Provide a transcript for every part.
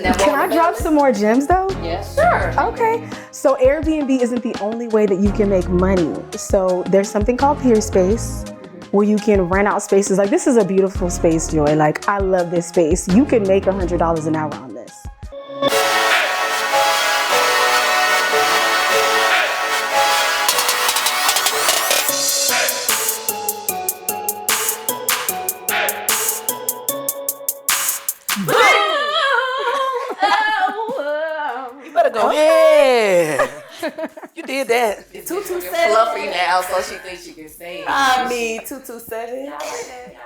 Can I drop some more gems though? Yes. Sure. Okay. So Airbnb isn't the only way that you can make money. So there's something called PEERSPACE where you can rent out spaces. Like this is a beautiful space, Joy. Like I love this space. You can make $100 an hour on this. Go ahead. You did that. 227 fluffy now, so she thinks she can sing. I mean, 227. Y'all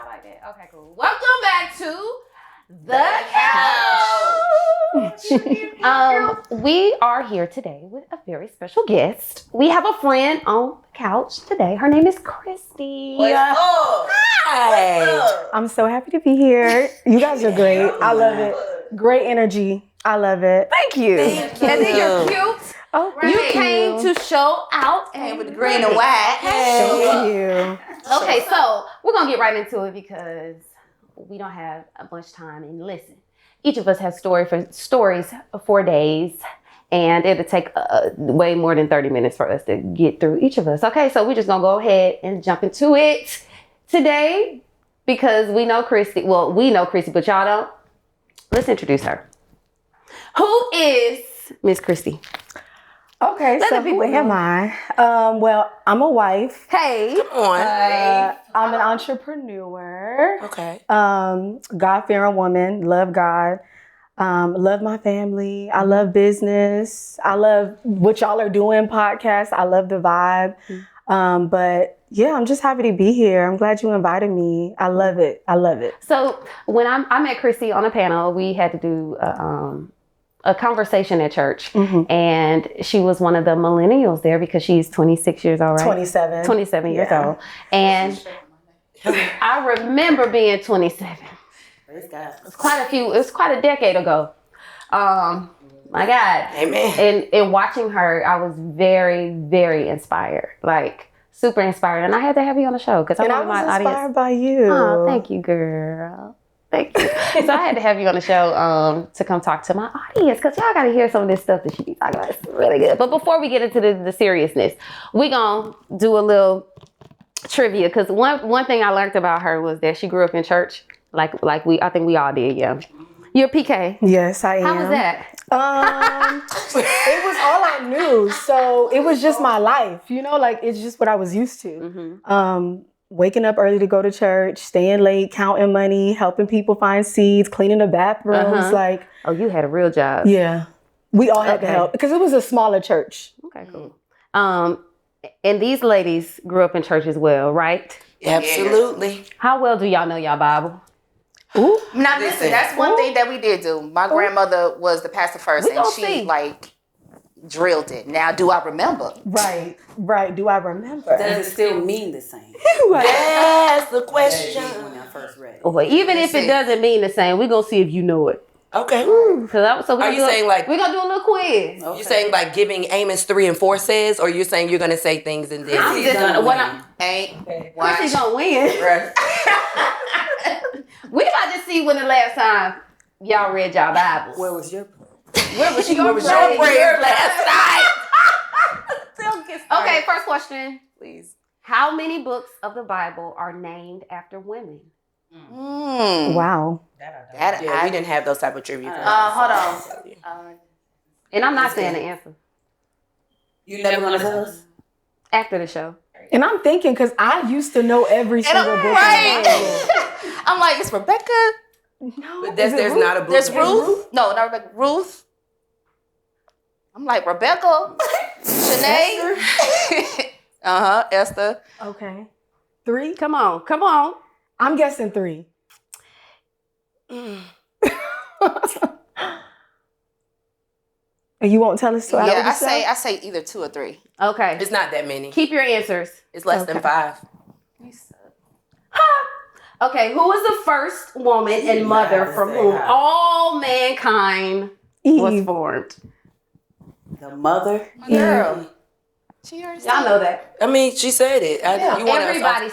like that. Okay, cool. Welcome back to the couch. We are here today with a very special guest. We have a friend on the couch today. Her name is Christy. Hi. I'm so happy to be here. You guys are great. I love it. Great energy. I love it. Thank you. And then you're cute. Oh, You came to show out and with the green and white. Thank you. Okay, so we're going to get right into it because we don't have a much time. And listen, each of us has stories for days, and it'll take way more than 30 minutes for us to get through each of us. Okay, so we're just going to go ahead and jump into it today because we know Christy. Well, we know Christy, but y'all don't. Let's introduce her. Who is Miss Christy? Okay, so who am I? Well, I'm a wife. Hey. Come on. I'm an entrepreneur. Okay. God-fearing woman. Love God. Love my family. I love business. I love what y'all are doing, podcasts. I love the vibe. But yeah, I'm just happy to be here. I'm glad you invited me. I love it. I love it. So when I met Christy on a panel, we had to do a conversation at church, and she was one of the millennials there because she's 26 years old, right? 27 years old. And I remember being 27. It was quite a decade ago. My God. Amen. And watching her, I was very, very inspired, like super inspired. And I had to have you on the show because I was my inspired audience. by you. Oh, thank you, girl. Thank you. So I had to have you on the show to come talk to my audience because y'all got to hear some of this stuff that she be talking about. It's really good. But before we get into the seriousness, we going to do a little trivia because one thing I learned about her was that she grew up in church I think we all did, yeah. You're a PK. Yes, I am. How was that? It was all I knew. So it was just my life, like it's just what I was used to. Waking up early to go to church, staying late, counting money, helping people find seeds, cleaning the bathrooms. Oh, you had a real job. Yeah. We all had to help because it was a smaller church. Okay, cool. And these ladies grew up in church as well, right? Absolutely. How well do y'all know y'all Bible? Ooh. Now listen, that's one thing that we did do. My grandmother was the pastor first, and she drilled it. Now, do I remember? Right. Do I remember? Does it still mean the same? That's the question. When I first read it. Well, even if it doesn't mean the same, we're going to see if you know it. Okay. So are you saying like we're gonna do a little quiz? Okay. You're saying like giving Amos 3 and 4 says, or you're saying you're gonna say things and then I'm just gonna Christy's gonna win. We about to see when the last time y'all read y'all Bibles. Where was your prayer last night? Okay, first question. Please. How many books of the Bible are named after women? Wow. We didn't have those type of trivia. Hold on. And I'm not saying the answer. You never gonna tell us? After the show. And I'm thinking, because I used to know every single book. I'm like, it's Rebecca. No, but there's not a book. There's Ruth. No, not Rebecca. Ruth. I'm like, Rebecca. Shanae. Esther. Okay. 3? Come on. I'm guessing 3. And you won't tell us till after the show? I say either 2 or 3. Okay. It's not that many. Keep your answers. It's less than 5. Okay, who was the first woman and mother from whom all mankind was formed? The mother? Girl. Y'all know that. I mean, she said it. Everybody's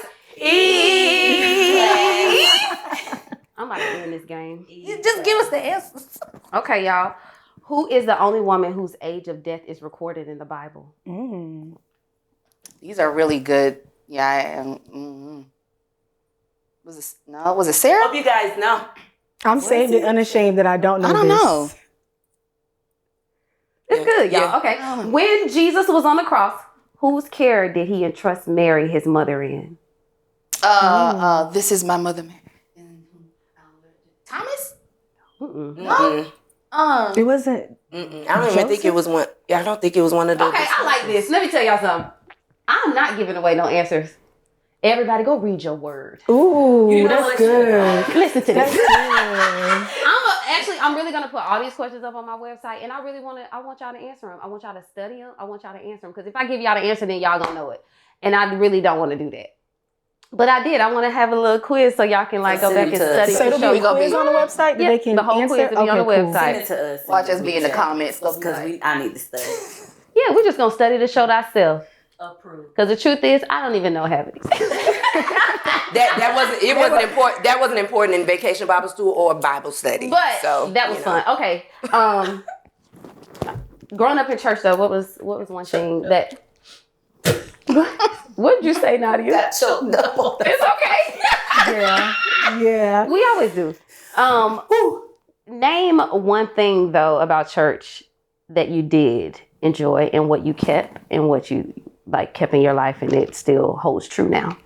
I'm about to end this game. You just give us the answers. Okay, y'all. Who is the only woman whose age of death is recorded in the Bible? These are really good. Yeah, I am. Was it Sarah? Hope you guys know. I'm saved and unashamed that I don't know I don't this. know. It's good, y'all. Yeah. Okay. When Jesus was on the cross, whose care did he entrust Mary, his mother, in? This is my mother, Mary. Thomas? It wasn't. I don't even think it was one. Yeah, I don't think it was one of those. Okay, I like this. Let me tell y'all something. I'm not giving away no answers. Everybody go read your word. Ooh, You know that's what? good. Listen to That's this. good. I'm really gonna put all these questions up on my website, and I want y'all to answer them. I want y'all to study them. I want y'all to answer them, because if I give y'all the answer, then y'all gonna know it, and I really don't want to do that. But I did. I want to have a little quiz so y'all can like go back and study. So it'll be a quiz on the website that they can the whole answer? quiz will be on the Okay, cool. website. Send it to us. Watch us be in the comments. Because I need to study. Yeah, we're just gonna study to show thyself. Approved. Because the truth is, I don't even know half of these. That wasn't important. That wasn't important in Vacation Bible School or Bible study. But so, that was fun. Okay. Growing up in church though, what was one thing that what did you say, Nadia? Got choked up on that. It's okay. Yeah. We always do. Name one thing though about church that you did enjoy and what you kept and what you like kept in your life and it still holds true now.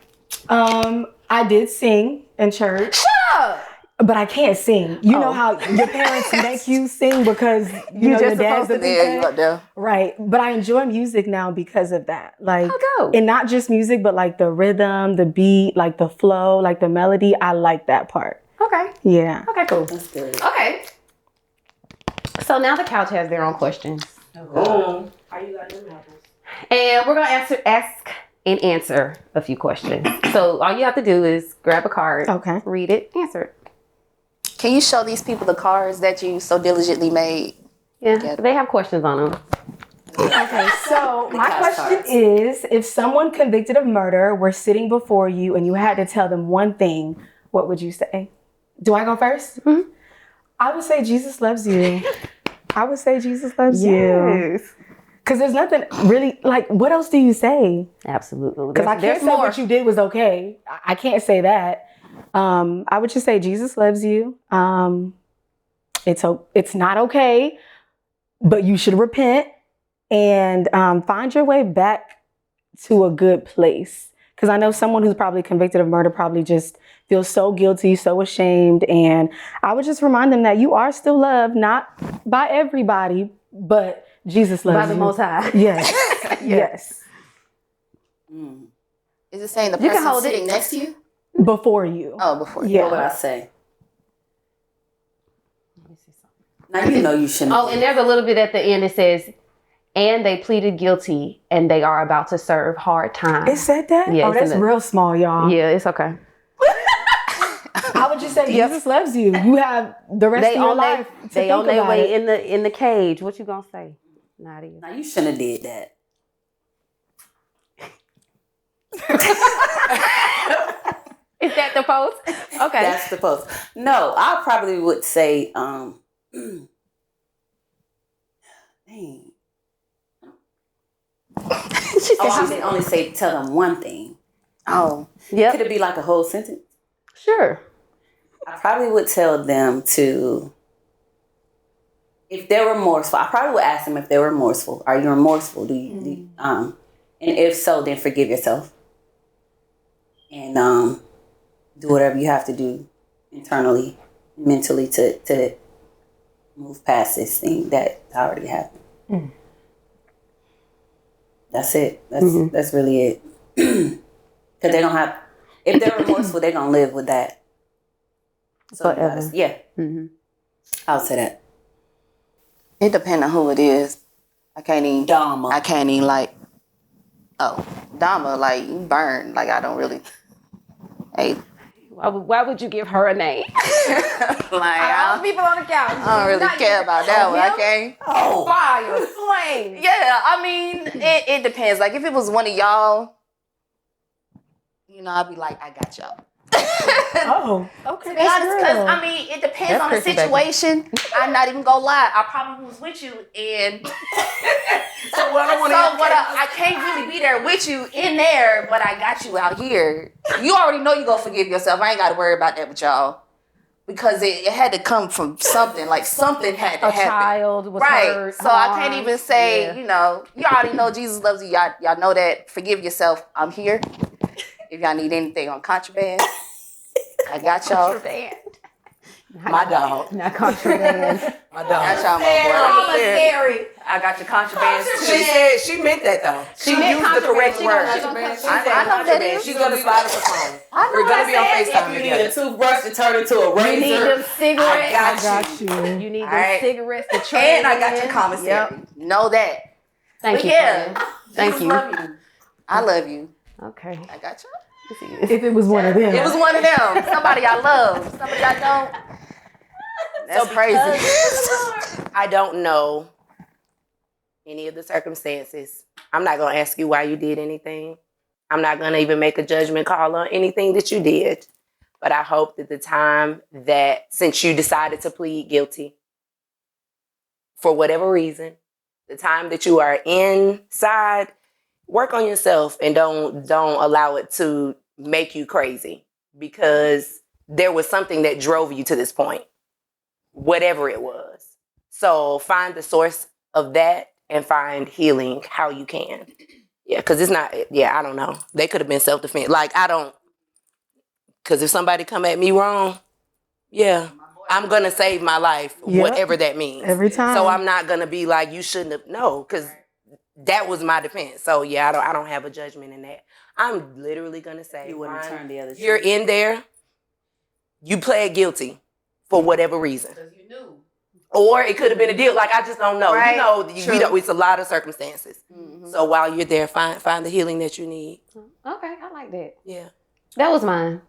I did sing in church. Shut up! But I can't sing. You know how your parents make you sing because you know your dad's the you up there. Right. But I enjoy music now because of that. Like, dope. and not just music, but like the rhythm, the beat, like the flow, like the melody. I like that part. Okay. Yeah. Okay, cool. That's good. Okay. So now the couch has their own questions. Oh. How you got them apples? And we're gonna ask and answer a few questions. So all you have to do is grab a card, Okay. read it, answer it. Can you show these people the cards that you so diligently made? Yeah, they have questions on them. Okay, so my cash question cards. is, if someone convicted of murder were sitting before you and you had to tell them one thing, what would you say? Do I go first? Mm-hmm. I would say Jesus loves you. I would say Jesus loves you. Because there's nothing really, like, what else do you say? Absolutely. Because I can't say what you did was okay. I can't say that. I would just say Jesus loves you. It's not okay, but you should repent and find your way back to a good place. Because I know someone who's probably convicted of murder probably just feels so guilty, so ashamed. And I would just remind them that you are still loved, not by everybody, but Jesus loves you. By the Most High. Yes. Yes. Is it saying the You can person hold it. sitting next to you? Before you. Oh, before. Yeah. What would I say? Now you know you shouldn't. Oh, and there's a little bit at the end. It says, and they pleaded guilty and they are about to serve hard time. It said that? Yeah, Oh, it's in that's the- real small, y'all. Yeah, it's okay. I would just say Jesus loves you. You have the rest of your life to they think on their about way it. in the cage. What you gonna say, Nadia? Now you shouldn't have did that. Is that the post? Okay. That's the post. No, I probably would say, dang. I should only say tell them one thing. Oh, Yep. Could it be like a whole sentence? Sure. I probably would tell them to, if they're remorseful, I probably would ask them if they're remorseful. Are you remorseful? And if so, then forgive yourself. And do whatever you have to do internally, mentally to move past this thing that already happened. That's it. That's really it. Because they don't have, if they're remorseful, they're going to live with that. So Forever. yeah. Mm-hmm. I'll say that. it depends on who it is. I can't even like, Dama, like, you burn. Like, I don't really, hey. Why would you give her a name? Like, All the people on the couch. I don't really care about that one. I can't. Fire, flame. Yeah, I mean, it depends. Like, if it was one of y'all, you know, I'd be like, I got y'all. Oh, okay. To be honest, because I mean, it depends That's on the Christy, baby. situation. I'm not even gonna lie. I probably was with you, and I can't really be there with you in there, but I got you out here. You already know you gonna forgive yourself. I ain't got to worry about that with y'all. Because it had to come from something, like something had to A happen. child was Right. hurt. So I can't harmed. even say, Yeah. you know, you already know Jesus loves you. Y'all know that. Forgive yourself. I'm here. If y'all need anything on contraband, I got y'all. Contraband. My dog. Not contraband. My I dog. got y'all, my boy. Scary. I got your contraband. She said she meant that though. She meant used the correct contraband. She word. gonna- She I said know what that contraband. is. She's gonna slide us a phone. We're gonna be on FaceTime You need a together. toothbrush to turn into a razor. You need them cigarettes. I Got you. You need All them right. cigarettes to trade And I got your in. commissary. Yep. Know that. Thank But you. yeah. friend. Thank Jesus you. love you. I love you. Okay. I got you. If it was one of them. It was one of them. Somebody I love. Somebody I don't. That's crazy. I don't know any of the circumstances. I'm not gonna ask you why you did anything. I'm not gonna even make a judgment call on anything that you did. But I hope that the time that, since you decided to plead guilty, for whatever reason, the time that you are inside, work on yourself and don't allow it to make you crazy, because there was something that drove you to this point, whatever it was. So find the source of that and find healing how you can. Yeah, because it's not, I don't know. They could have been self-defense. Because if somebody come at me wrong, I'm going to save my life, Yep. whatever that means. Every time. So I'm not going to be like, you shouldn't have, no, because that was my defense. So I don't have a judgment in that. I'm literally going to say, You wouldn't turn the other cheek. you're in there, you pled guilty for whatever reason. You knew. Or it could have been a deal. Like, I just don't know. Right. You know, True. it's a lot of circumstances. Mm-hmm. So while you're there, find the healing that you need. Okay, I like that. Yeah. That was mine.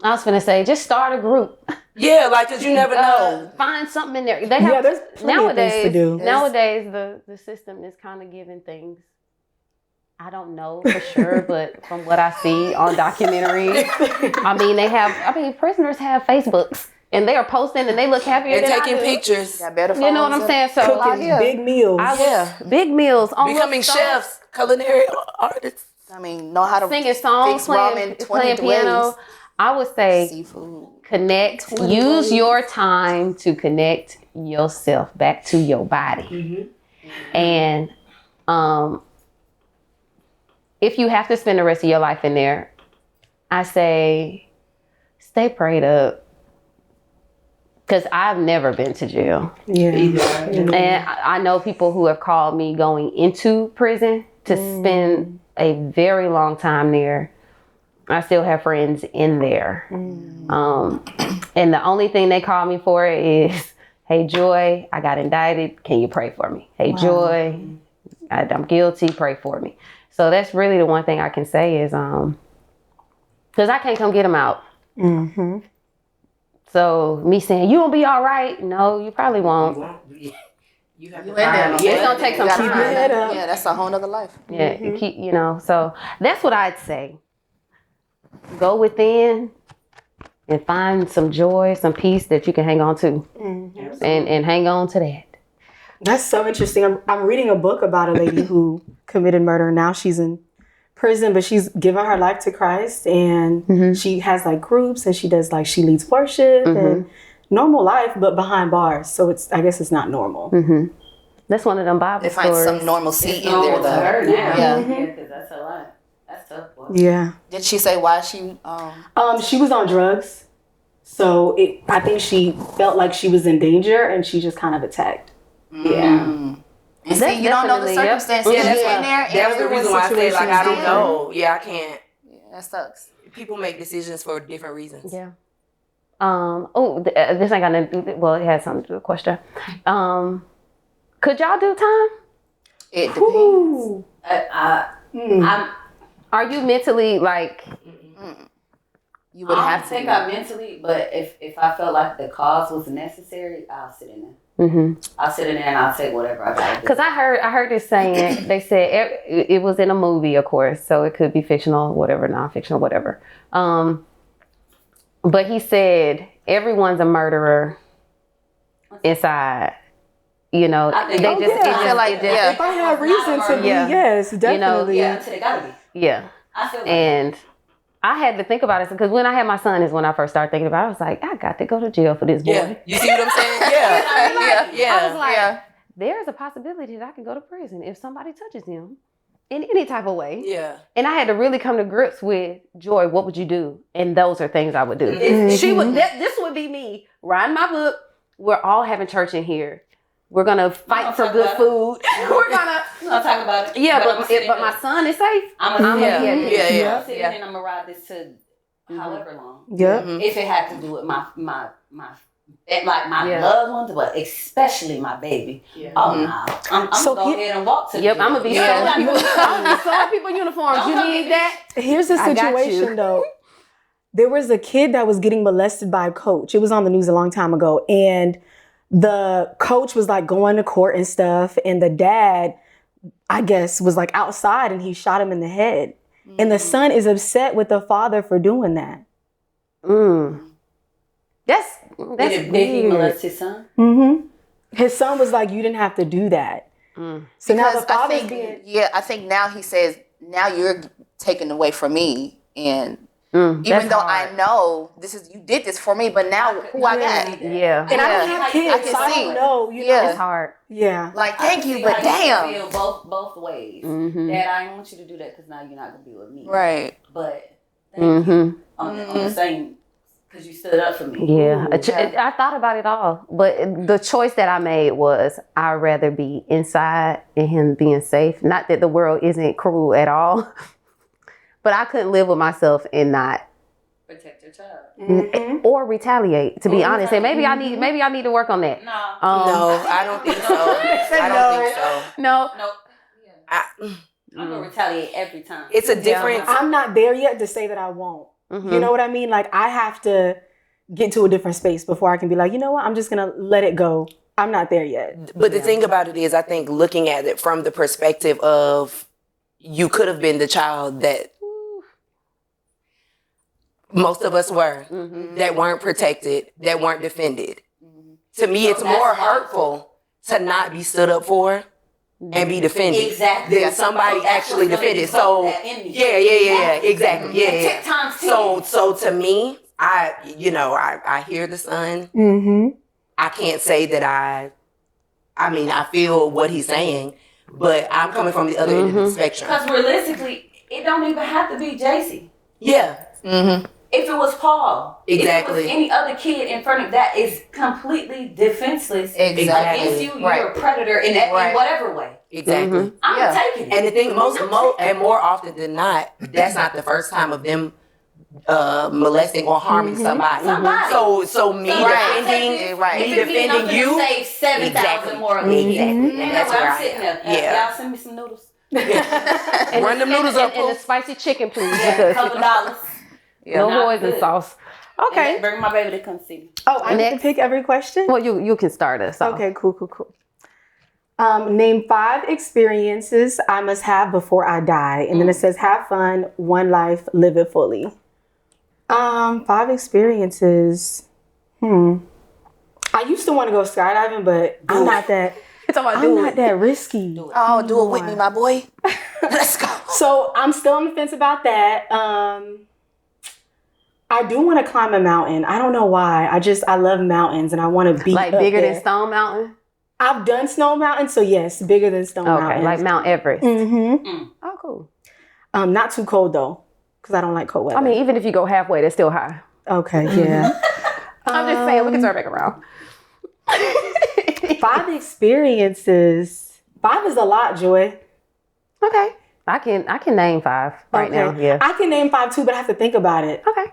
I was finna say, just start a group. Yeah, like, because you never know. Find something in there. They have, there's plenty of things to do. Nowadays, the system is kind of giving things. I don't know for sure, but from what I see on documentaries, prisoners have Facebooks and they are posting and they look happier And than taking I do. pictures. Got better You know what I'm saying? So Cooking big meals. big meals. On Becoming chefs, culinary artists. I mean, know how to singing songs, fix ramen 20 playing piano. ways. I would say Seafood. connect. Use your time to connect yourself back to your body. Mm-hmm. And if you have to spend the rest of your life in there, I say stay prayed up. Because I've never been to jail. Yeah. And I know people who have called me going into prison to spend a very long time there. I still have friends in there. And the only thing they call me for is, hey, Joy, I got indicted. Can you pray for me? Hey, Joy, I'm guilty. Pray for me. So that's really the one thing I can say is, because I can't come get them out. Mm-hmm. So me saying, you will be all right. No, you probably won't. You have to It's going to take some Keep your time. head up. Yeah, that's a whole nother life. Yeah, so that's what I'd say. Go within and find some joy, some peace that you can hang on to. And hang on to that. That's so interesting. I'm reading a book about a lady who committed murder. Now she's in prison, but she's given her life to Christ, and she has like groups, and she leads worship and normal life, but behind bars. So I guess it's not normal. That's one of them Bible They find stories. some normalcy in there, though. Yeah, because that's a lot. That's tough. Boy. Yeah. Did she say why she? She was on drugs, so I think she felt like she was in danger, and she just kind of attacked. Yeah. And see, you don't know the Definitely, yep. circumstances in there. That's the reason why I said, like, I don't know. Yeah, I can't. Yeah, that sucks. People make decisions for different reasons. Yeah. This ain't got nothing to do with, well, it has something to do with the question. Could y'all do time? It depends. Are you mentally like, You would I have don't to. think I mentally, but if I felt like the cause was necessary, I'll sit in there. I'll sit in there and I'll take whatever I got. because I heard this saying, they said it was in a movie, of course, so it could be fictional, whatever, non-fictional, whatever. But he said everyone's a murderer inside. You know, I think- they Oh, just, yeah. I feel like, yeah. If I have reason to be, Yeah. yes, definitely. Yeah, until they gotta be. yeah. I feel like And I had to think about it because when I had my son is when I first started thinking about it. I was like, I got to go to jail for this boy. Yeah. You see what I'm saying? Yeah. Yeah. I was like, yeah. there's a possibility that I can go to prison if somebody touches him in any type of way. Yeah. And I had to really come to grips with, Joy, what would you do? And those are things I would do. Mhm. She would. This would be me writing my book. We're all having church in here. We're gonna fight for talk good about food. We're gonna. I'll talk about it. Yeah, I'm sitting but my here. son is safe. I'm I'm yeah. gonna be happy. Yeah. I'm sitting here and I'm gonna ride this to however long. Yep. Mhm. If it had to do with my like my Yeah. loved ones, but especially my baby. Oh no, I'm So gonna go ahead and walk to the Yep, jail. I'm gonna be Yeah. sewing people uniforms. Don't You come need get that? Here's the I got you. situation though. There was a kid that was getting molested by a coach. It was on the news a long time ago. And the coach was like going to court and stuff. And the dad, I guess, was like outside and he shot him in the head. And the son is upset with the father for doing that. That's Did he weird. molest his son? Mm-hmm. His son was like, you didn't have to do that. So now the Because father's being... I think now he says, now you're taken away from me. And That's even though hard. I know you did this for me, but now who I got? Yeah, And I don't Yeah. have kids, I can so I see. don't know. You Yeah. know? it's hard. Yeah. Like, thank you, but I damn. feel both ways. Mm-hmm. Dad, I didn't want you to do that because now you're not gonna be with me. Right. But thank you Mm-hmm. on the same because you stood up for me. Yeah, I thought about it all, but the choice that I made was I'd rather be inside and him being safe. Not that the world isn't cruel at all, but I couldn't live with myself and not Protect your child. Mm-hmm. or retaliate. To be honest, and maybe I need to work on that. No. No, I don't think so. I don't think so. No. No. I, I'm gonna retaliate every time. it's a difference. I'm not there yet to say that I won't. Mhm. You know what I mean? Like, I have to get to a different space before I can be like, you know what? I'm just going to let it go. I'm not there yet. But the thing about it is, I think looking at it from the perspective of you could have been the child that most of us were, that weren't protected, that weren't defended. To me, it's more hurtful to not be stood up for and be defended Exactly. than somebody actually defended. So, yeah, exactly, yeah. times 10. So to me, I hear the son. Mm-hmm. I can't say that I mean, I feel what he's saying, but I'm coming from the other end of the spectrum. Because realistically, it don't even have to be JC. Yeah. Mm-hmm. If it was Paul, Exactly. if it was any other kid in front of that is completely defenseless Exactly. against you, Right. you're a predator in whatever way. Exactly. I'm taking it. And the thing, more often than not, that's not the first time of them molesting or harming somebody. So me defending, me defending you, save 7,000 Exactly. more of Exactly. me. And that's where I'm I sitting am. there. Yeah. Y'all send me some noodles. Run them noodles up, and the Pooh. spicy chicken, please. Yeah, Because $2. no Not poison good. sauce. Okay. And bring my baby to come see me. Oh, I get to Next. pick every question? Well, you can start us off. Okay, cool. Name 5 experiences I must have before I die. And then it says, have fun, one life, live it fully. 5 experiences. I used to want to go skydiving, but I'm not that risky. Oh, do it with me, my boy. Let's go. So I'm still on the fence about that. I do want to climb a mountain. I don't know why. I love mountains and I want to be Like up bigger there. than Stone Mountain? I've done Snow Mountain, so yes, bigger than Stone Okay, Mountain. like Mount Everest. Mm-hmm. Oh, cool. Not too cold though, because I don't like cold weather. I mean, even if you go halfway, that's still high. okay, yeah. I'm just saying, we can turn back around. 5 experiences. 5 is a lot, Joy. Okay. I can name 5 right now. Yeah. I can name 5 too, but I have to think about it. Okay.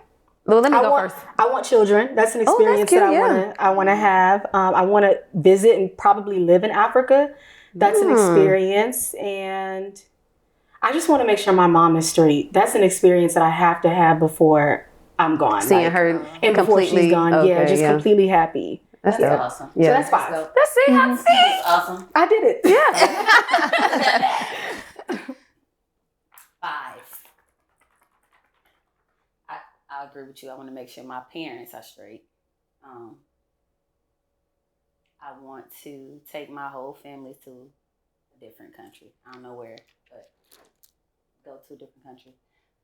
Well, let me go first. I want children. That's an experience cute, that yeah. I want to have. I want to visit and probably live in Africa. That's an experience, and I just want to make sure my mom is straight. That's an experience that I have to have before I'm gone. Seeing her and before she's completely gone. Okay, yeah, just completely happy. That's dope. Awesome. Yeah. So that's 5. That's it. That's it. Awesome. I did it. Yeah. 5. I I agree with you. I want to make sure my parents are straight. I want to take my whole family to a different country. I don't know where, but go to a different country.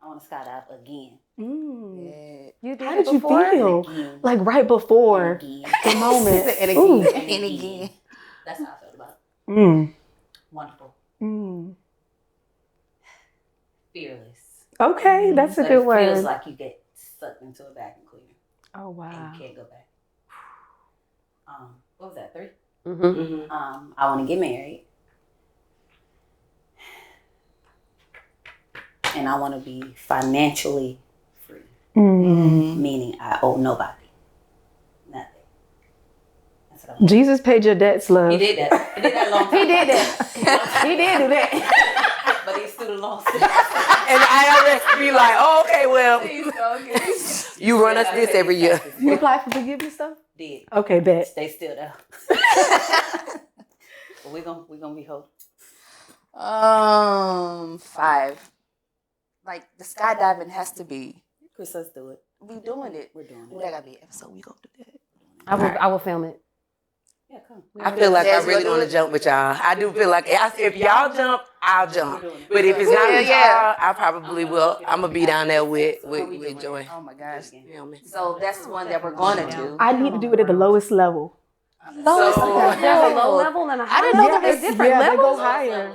I want to skydive again. Mm. You did How it did you before? feel? Again. Like right before Again. the moment. And Ooh. again. And again. That's how I felt about it. Mm. Wonderful. Mm. Fearless. Okay, that's a But good it word. feels like you get sucked into a vacuum cleaner. Oh wow. And you can't go back. What was that, 3? Mm-hmm. I want to get married. And I want to be financially free. Mm. Meaning I owe nobody. Nothing. That's what I want. Jesus paid your debts, love. He did that. He did that long time. He did that. He did do that. But he's student loans. And the IRS be like, oh, okay, well, you run us this every year. You apply for forgiveness stuff? Did. Okay, bet. Stay still though. But we're gonna be whole. 5. Like the skydiving has to be. Chris, let's do it. We doing it. We're doing That it. gotta be an episode. We gonna do that. I will film it. Yeah, come. I feel like I Yes, really we'll want do to it. jump with y'all. I do feel like if y'all jump, I'll jump. We're doing it. But if it's not with Yeah. y'all, I probably will. I'm gonna be down there with Joy. Oh my gosh. Feel me? So that's one that we're gonna do. I need to do it at the lowest level. Lowest So- level. There's a low level and a high I didn't know level. there was different yeah, they go levels. higher.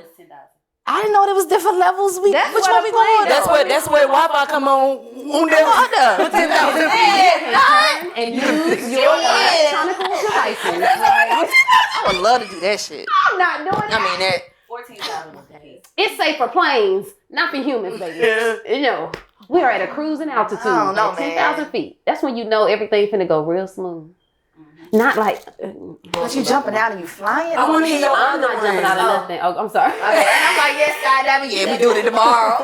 I didn't know there was different levels. Which That's one what we I'm going? saying. That's where Wi-Fi come on there. For 10,000 feet. And use your electronic devices. Like, I would love to do that shit. I'm not doing that. I mean that. 14,000 was the case. It's safe for planes, not for humans, baby. You know, we are at a cruising altitude I don't know, at 10,000 feet. That's when you know everything finna go real smooth. Not like. But you jumping out and you flying? I want to hear your I'm other not jumping out of ones. nothing. Oh, I'm sorry. Okay, and I'm like, yes, skydiving. Yeah, we doing it tomorrow.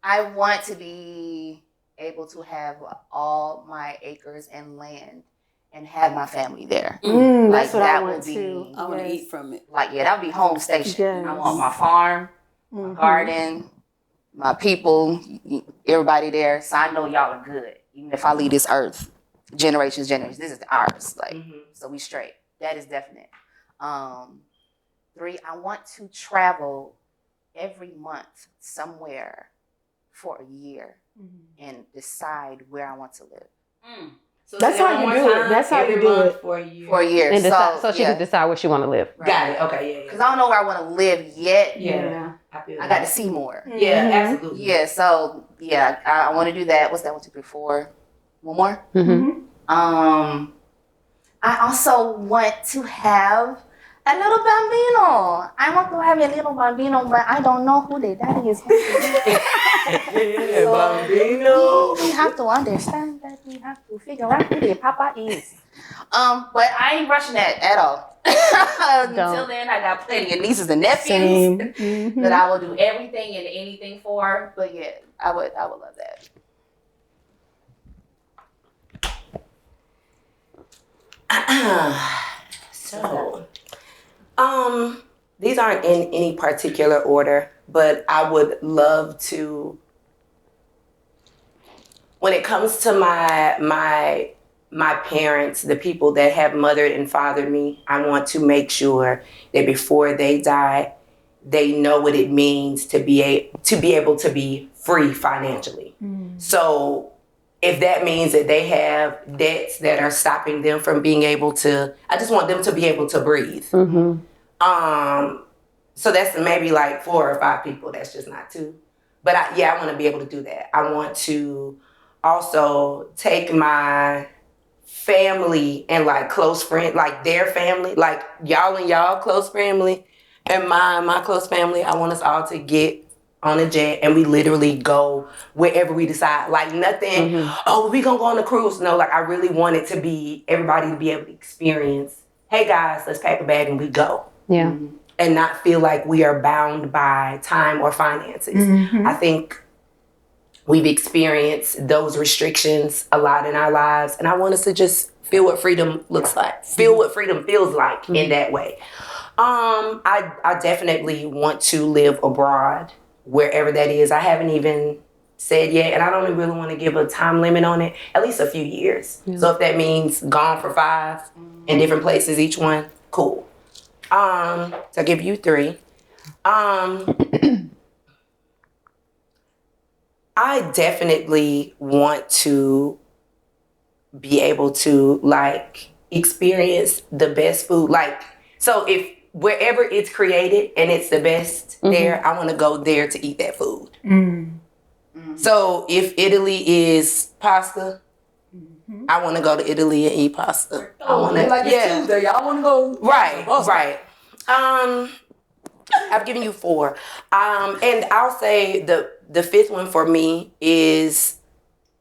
I want to be able to have all my acres and land and have my family there. Mm, Like, that's what that I want would be- too. I want to Yes. eat from it. Like, yeah, that would be home station. Yes. I want my farm, my Mhm. garden, my people, everybody there. So I know y'all are good. Even if I leave this earth, generations, this is ours. Like, so we straight. That is definite. 3, I want to travel every month somewhere for a year and decide where I want to live. So That's say how one you more do it. time, That's how every you do month it. For a year. For a year. And decide, so she yeah. can decide where she want to live. Got it. Okay. Because I don't know where I want to live yet. Yeah. I feel I that. got to see more. Yeah, absolutely. Yeah, so yeah, I want to do that. What's that? 1, 2, 3, 4. One more. Mm-hmm. I also want to have a little bambino. I want to have a little bambino, but I don't know who the daddy is. Yeah, bambino. We have to understand that we have to figure out who the papa is. But I ain't rushing that at all. Until then, I got plenty of nieces and nephews Same. Mhm. that I will do everything and anything for. But yeah, I would love that. So, these aren't in any particular order, but I would love to. When it comes to my parents, the people that have mothered and fathered me, I want to make sure that before they die, they know what it means to be able to be free financially. So if that means that they have debts that are stopping them from being able to, I just want them to be able to breathe. So that's maybe like 4 or 5 people. That's just not 2. But I want to be able to do that. I want to also take my family and like close friend, like their family, like y'all and y'all close family, and my close family. I want us all to get on a jet and we literally go wherever we decide. Like nothing, oh, we gonna go on a cruise. No, like I really want it to be everybody to be able to experience, hey guys, let's pack a bag and we go. Yeah. And not feel like we are bound by time or finances. I think we've experienced those restrictions a lot in our lives, and I want us to just feel what freedom looks like, feel what freedom feels like in that way. I definitely want to live abroad. wherever that is. I haven't even said yet, and I don't really want to give a time limit on it. At least a few years. Yeah. So if that means gone for 5 in different places, each one, cool. So I'll give you 3. I definitely want to be able to like experience the best food. Like, so if wherever it's created and it's the best there, I want to go there to eat that food. So if Italy is pasta, I want to go to Italy and eat pasta. I want to, like it's Tuesday, y'all want to go? Right. I've given you 4. And I'll say the 5th one for me is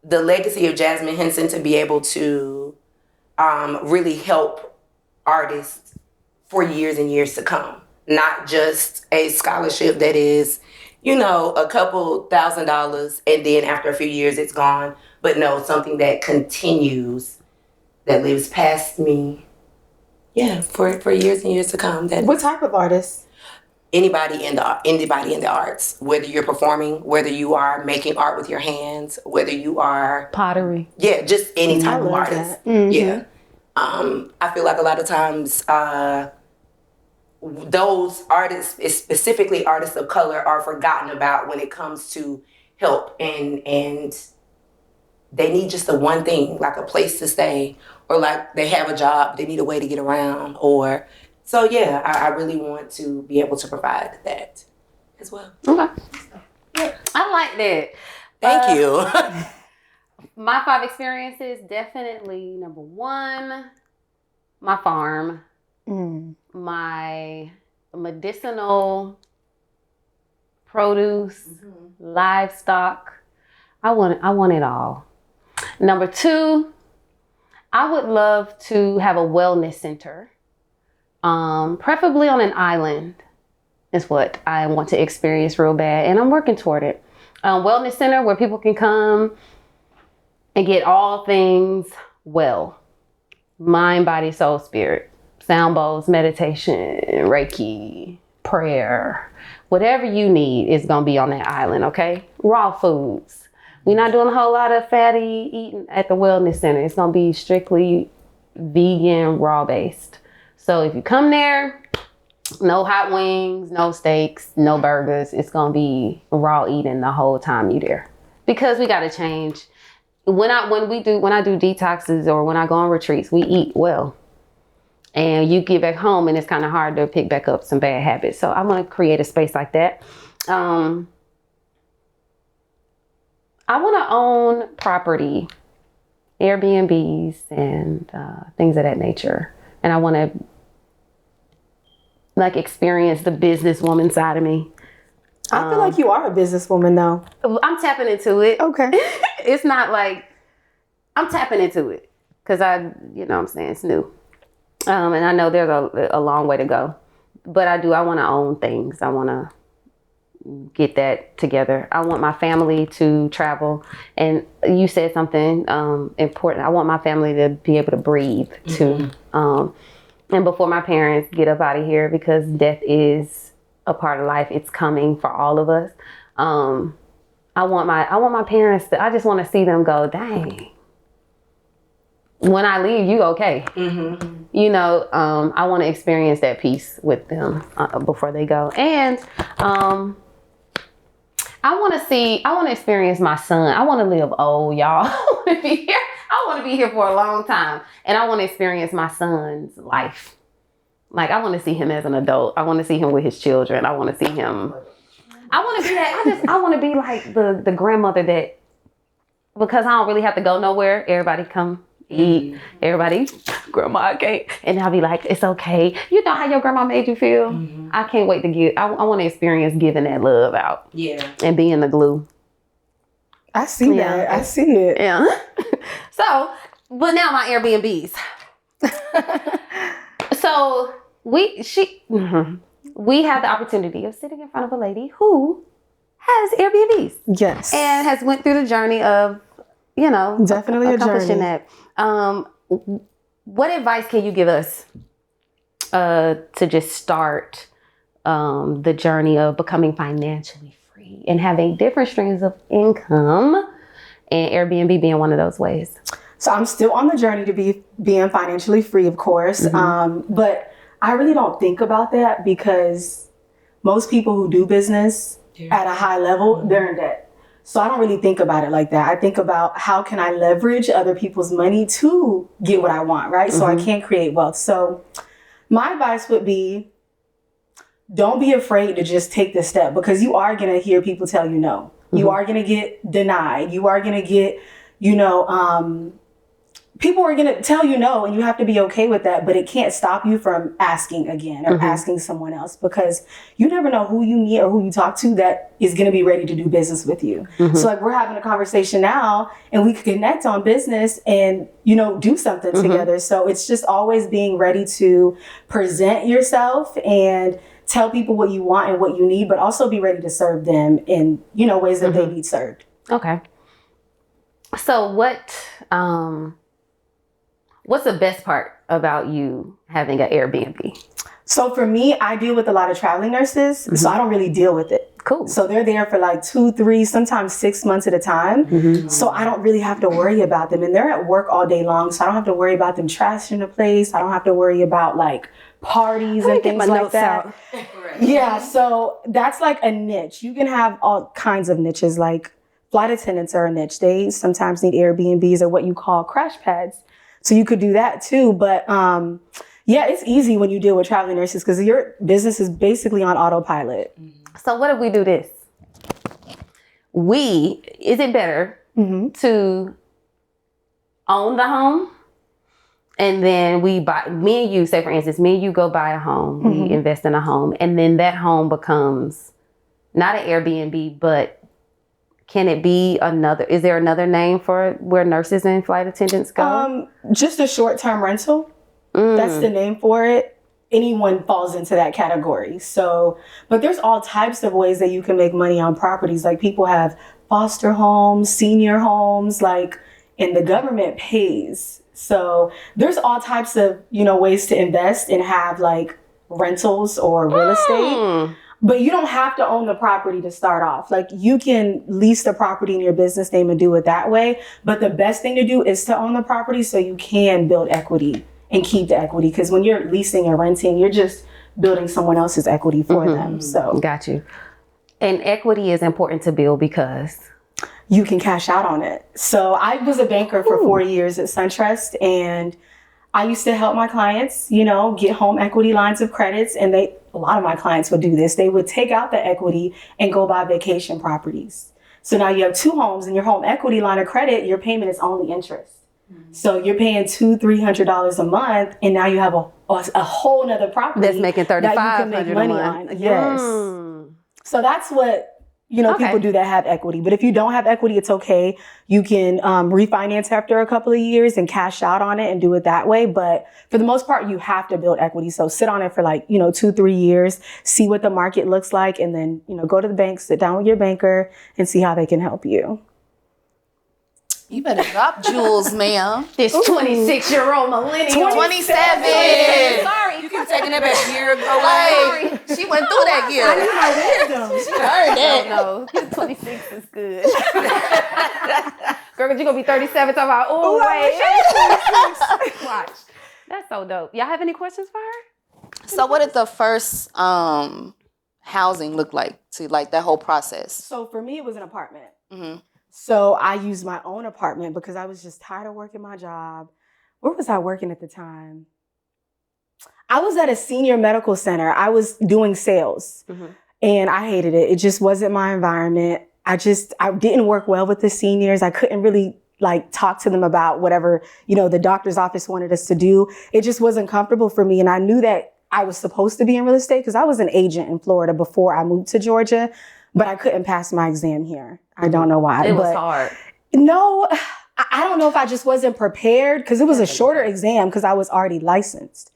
the legacy of Jasmine Henson, to be able to really help artists for years and years to come. Not just a scholarship that is, you know, a couple $1,000 and then after a few years it's gone. But no, something that continues, that lives past me. Yeah, for years and years to come. What type of artist? Anybody in the arts, whether you're performing, whether you are making art with your hands, whether you are pottery. Yeah, just any type of artist. Yeah. I feel like a lot of times those artists, specifically artists of color, are forgotten about when it comes to help, and they need just the one thing, like a place to stay, or like they have a job, they need a way to get around, or so yeah, I really want to be able to provide that as well. Okay. Yeah. I like that. Thank you. My 5 experiences, definitely number 1, my farm, my medicinal produce, livestock. I want it all. Number 2, I would love to have a wellness center, preferably on an island is what I want to experience real bad, and I'm working toward it. Wellness center where people can come and get all things well. Mind, body, soul, spirit. Sound bowls, meditation, Reiki, prayer. Whatever you need is going to be on that island, okay? Raw foods. We're not doing a whole lot of fatty eating at the wellness center. It's going to be strictly vegan, raw based. So if you come there, no hot wings, no steaks, no burgers. It's going to be raw eating the whole time you're there. Because we got to change. When I do detoxes or when I go on retreats, we eat well. And you get back home and it's kind of hard to pick back up some bad habits. So I want to create a space like that. I want to own property, Airbnbs and things of that nature. And I want to like experience the businesswoman side of me. I feel like you are a businesswoman though. I'm tapping into it. Okay. It's not like I'm tapping into it because you know what I'm saying, it's new. And I know there's a long way to go, but I want to own things. I want to get that together. I want my family to travel. And you said something important. I want my family to be able to breathe too. And before my parents get up out of here, because death is a part of life. It's coming for all of us. I want my parents I just want to see them go, dang. When I leave, you okay? You know, I want to experience that peace with them before they go. And I want to experience my son. I want to live old, y'all. I want to be here for a long time. And I want to experience my son's life. Like, I want to see him as an adult. I want to see him with his children. I want to see him. I want to be that. I want to be like the grandmother that, because I don't really have to go nowhere. Everybody come eat. Everybody, grandma, I can't. And I'll be like, it's okay. You know how your grandma made you feel? I can't wait to give. I want to experience giving that love out. Yeah. And being the glue. I see that. I see it. Yeah. So, but now my Airbnbs. So we have the opportunity of sitting in front of a lady who has Airbnbs. Yes. And has went through the journey of, you know, definitely accomplishing that. What advice can you give us to just start the journey of becoming financially free? free and having different streams of income, and Airbnb being one of those ways? So I'm still on the journey to being financially free, of course. But I really don't think about that because most people who do business at a high level, they're in debt. So I don't really think about it like that. I think about how can I leverage other people's money to get what I want, right? So I can't create wealth. So my advice would be, don't be afraid to just take the step, because you are going to hear people tell you no. You are going to get denied. You are going to get, people are going to tell you no, and you have to be okay with that. But it can't stop you from asking again or asking someone else, because you never know who you meet or who you talk to that is going to be ready to do business with you. So like, we're having a conversation now and we could connect on business and, do something together. So it's just always being ready to present yourself and tell people what you want and what you need, but also be ready to serve them in, ways that they need served. Okay. So what's the best part about you having an Airbnb? So for me, I deal with a lot of traveling nurses, so I don't really deal with it. Cool. So they're there for like 2, 3, sometimes 6 months at a time. So I don't really have to worry about them. And they're at work all day long, so I don't have to worry about them trashing the place. I don't have to worry about like parties and things like that. Yeah, so that's like a niche. You can have all kinds of niches, like flight attendants are a niche. They sometimes need Airbnbs or what you call crash pads. So you could do that too. But yeah, it's easy when you deal with traveling nurses because your business is basically on autopilot. So what if we do this? Is it better to own the home? And then we buy, me and you, say for instance, me and you go buy a home, we invest in a home, and then that home becomes not an Airbnb, but can it be is there another name for where nurses and flight attendants go? Just a short-term rental. That's the name for it. Anyone falls into that category. So, but there's all types of ways that you can make money on properties. Like people have foster homes, senior homes, and the government pays. So there's all types of, ways to invest and have like rentals or real estate. But you don't have to own the property to start off. Like you can lease the property in your business name and do it that way. But the best thing to do is to own the property so you can build equity and keep the equity. Because when you're leasing or renting, you're just building someone else's equity for them. So got you. And equity is important to build because you can cash out on it. So I was a banker for 4 years at SunTrust, and I used to help my clients, get home equity lines of credits. And a lot of my clients would do this. They would take out the equity and go buy vacation properties. So now you have 2 homes and your home equity line of credit, your payment is only interest. So you're paying $200-$300 a month, and now you have a whole nother property that's making $3,500 that you can make money on. Yes. So that's what people do that have equity. But if you don't have equity, it's okay. You can refinance after a couple of years and cash out on it and do it that way. But for the most part, you have to build equity. So sit on it for 2-3 years, see what the market looks like, and then go to the bank, sit down with your banker, and see how they can help you. You better drop jewels, ma'am. This 26-year-old millennial. 27. Sorry. You keep taking that back a year ago. Like, she went through that year. She heard that. No, 26 is good. Girl, you're going to be 37 talking about, wait. Watch. That's so dope. Y'all have any questions for her? So what did the first housing look like to that whole process? So for me, it was an apartment. So I used my own apartment because I was just tired of working my job. Where was I working at the time? I was at a senior medical center. I was doing sales and I hated it. It just wasn't my environment. I didn't work well with the seniors. I couldn't really talk to them about whatever, the doctor's office wanted us to do. It just wasn't comfortable for me. And I knew that I was supposed to be in real estate because I was an agent in Florida before I moved to Georgia, but I couldn't pass my exam here. I don't know why. It was hard. No, I don't know if I just wasn't prepared because it was a shorter exam because I was already licensed.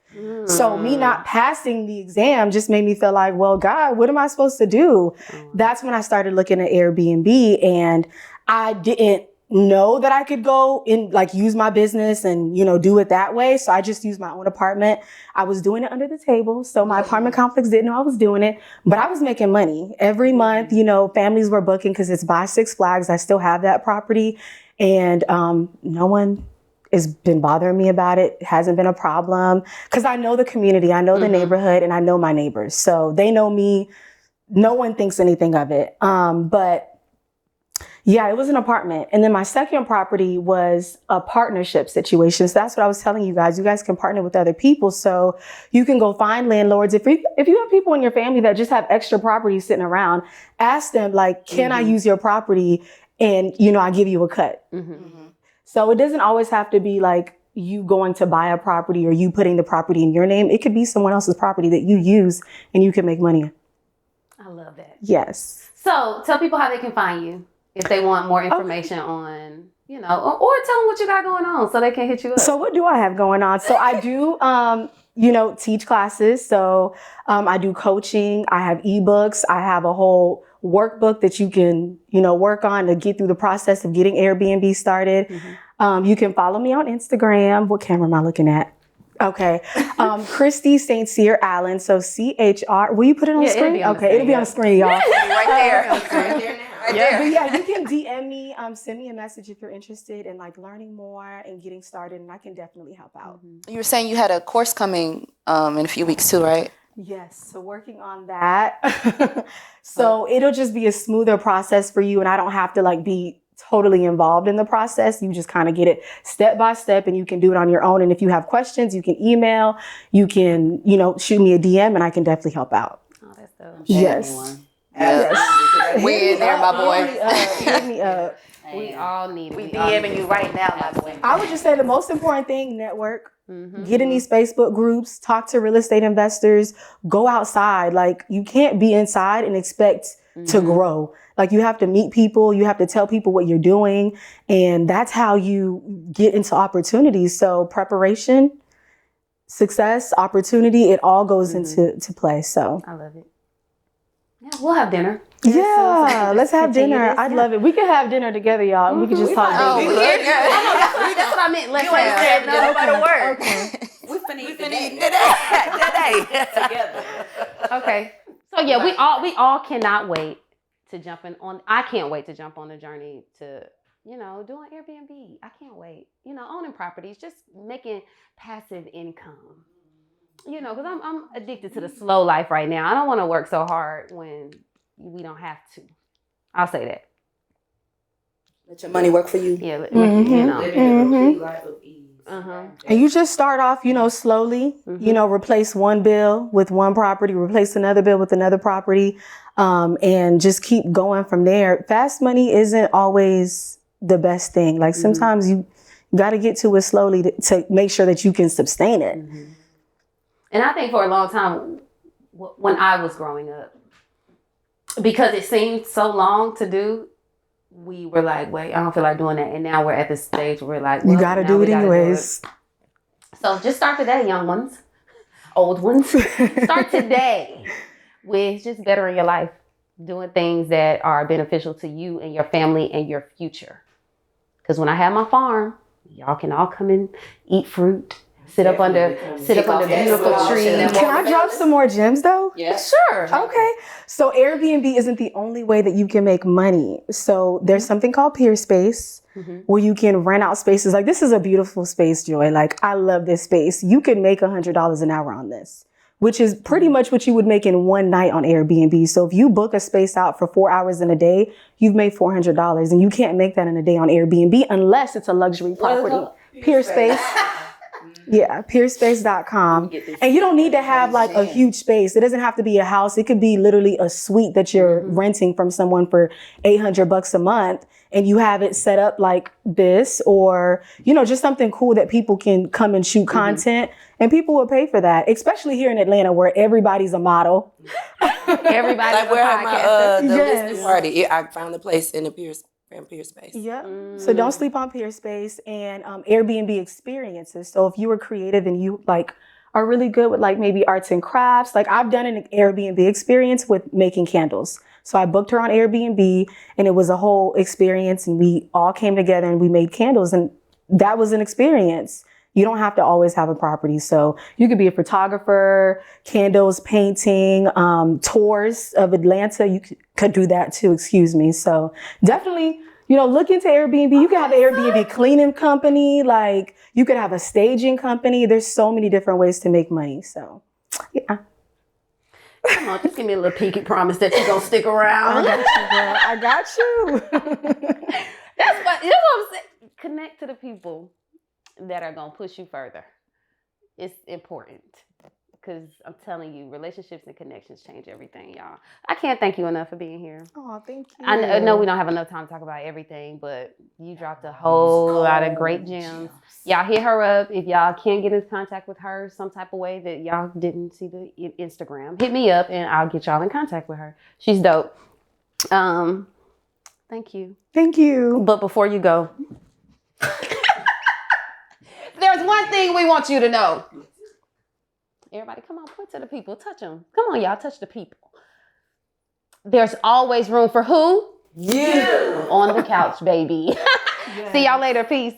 So me not passing the exam just made me feel like, well, God, what am I supposed to do? That's when I started looking at Airbnb, and I didn't know that I could go and like use my business and, do it that way. So I just used my own apartment. I was doing it under the table. So my apartment complex didn't know I was doing it, but I was making money every month. Families were booking because it's by Six Flags. I still have that property, and no one has been bothering me about it. It hasn't been a problem because I know the community, I know the neighborhood, and I know my neighbors. So they know me. No one thinks anything of it. But yeah, it was an apartment. And then my second property was a partnership situation. So that's what I was telling you guys. You guys can partner with other people. So you can go find landlords. If you have people in your family that just have extra properties sitting around, ask them like, can I use your property? And, I give you a cut. So it doesn't always have to be like you going to buy a property or you putting the property in your name. It could be someone else's property that you use and you can make money. I love that. Yes. So tell people how they can find you if they want more information on, or tell them what you got going on so they can hit you up. So what do I have going on? So I do, teach classes. So I do coaching. I have ebooks. I have a whole workbook that you can, work on to get through the process of getting Airbnb started. You can follow me on Instagram. What camera am I looking at? Okay. Christy Cyrallen. So CHR. Will you put it on the screen? It'll be on the screen, y'all. Right there. But yeah, you can DM me, send me a message if you're interested in like learning more and getting started, and I can definitely help out. You were saying you had a course coming in a few weeks too, right? Yes, so working on that. So it'll just be a smoother process for you, and I don't have to like be totally involved in the process. You just kind of get it step by step, and you can do it on your own. And if you have questions, you can email, you can, shoot me a DM, and I can definitely help out. Oh, that's dope. Yes. Yes. We in there, my boy. Hit me up. We all need it. We DMing you right now, my boy. I would just say the most important thing, network. Get in these Facebook groups, talk to real estate investors, go outside. Like you can't be inside and expect to grow. Like you have to meet people, you have to tell people what you're doing. And that's how you get into opportunities. So preparation, success, opportunity, it all goes into play. So I love it. Yeah, we'll have dinner. Yeah, let's have dinner. I'd love it. We could have dinner together, y'all. We could just talk. That's what I meant. Let's have Nobody work. Okay. We finna eat today. Together. Okay. So yeah, we all cannot wait to jump in on. I can't wait to jump on the journey to doing Airbnb. I can't wait. Owning properties, just making passive income. Because I'm addicted to the slow life right now. I don't want to work so hard when we don't have to. I'll say that. Let your money work for you. Yeah, And you just start off, slowly, replace one bill with one property, replace another bill with another property, and just keep going from there. Fast money isn't always the best thing. Like sometimes you got to get to it slowly to make sure that you can sustain it. And I think for a long time, when I was growing up, because it seemed so long to do, we were like, wait, I don't feel like doing that. And now we're at this stage where we're like, you got to do it anyways. So just start today, young ones, old ones. Start today with just bettering your life, doing things that are beneficial to you and your family and your future. Because when I have my farm, y'all can all come and eat fruit. Sit up under beautiful trees. Can I drop some more gems though? Yeah, sure. Okay. So Airbnb isn't the only way that you can make money. So there's something called PEERSPACE where you can rent out spaces. Like this is a beautiful space, Joy. Like I love this space. You can make $100 an hour on this, which is pretty much what you would make in one night on Airbnb. So if you book a space out for 4 hours in a day, you've made $400, and you can't make that in a day on Airbnb unless it's a luxury property. PEERSPACE. Yeah, PEERSPACE.com. And you don't need to have like a huge space. It doesn't have to be a house. It could be literally a suite that you're renting from someone for $800 a month, and you have it set up like this, or, just something cool that people can come and shoot content, and people will pay for that, especially here in Atlanta where everybody's a model. Everybody's Like where a I my podcaster. listening party. I found a place in the PEERSPACE. Yeah. So don't sleep on PEERSPACE and Airbnb experiences. So if you were creative and you like are really good with like maybe arts and crafts, like I've done an Airbnb experience with making candles. So I booked her on Airbnb, and it was a whole experience, and we all came together and we made candles, and that was an experience. You don't have to always have a property. So you could be a photographer, candles, painting, tours of Atlanta. You could do that too, excuse me. So definitely, look into Airbnb. You could have an Airbnb cleaning company. Like, you could have a staging company. There's so many different ways to make money. So, yeah. Come on, just give me a little pinky promise that you're going to stick around. I got you. That's what I'm saying. Connect to the people that are going to push you further. It's important. Because I'm telling you, relationships and connections change everything, y'all. I can't thank you enough for being here. Oh, thank you. I know we don't have enough time to talk about everything, but you dropped a whole lot of great gems. Y'all hit her up. If y'all can't get in contact with her some type of way that y'all didn't see the Instagram, hit me up and I'll get y'all in contact with her. She's dope. Thank you. Thank you. But before you go, there's one thing we want you to know. Everybody, come on, point to the people. Touch them. Come on, y'all, touch the people. There's always room for who? You. On the couch, baby. Yes. See y'all later. Peace.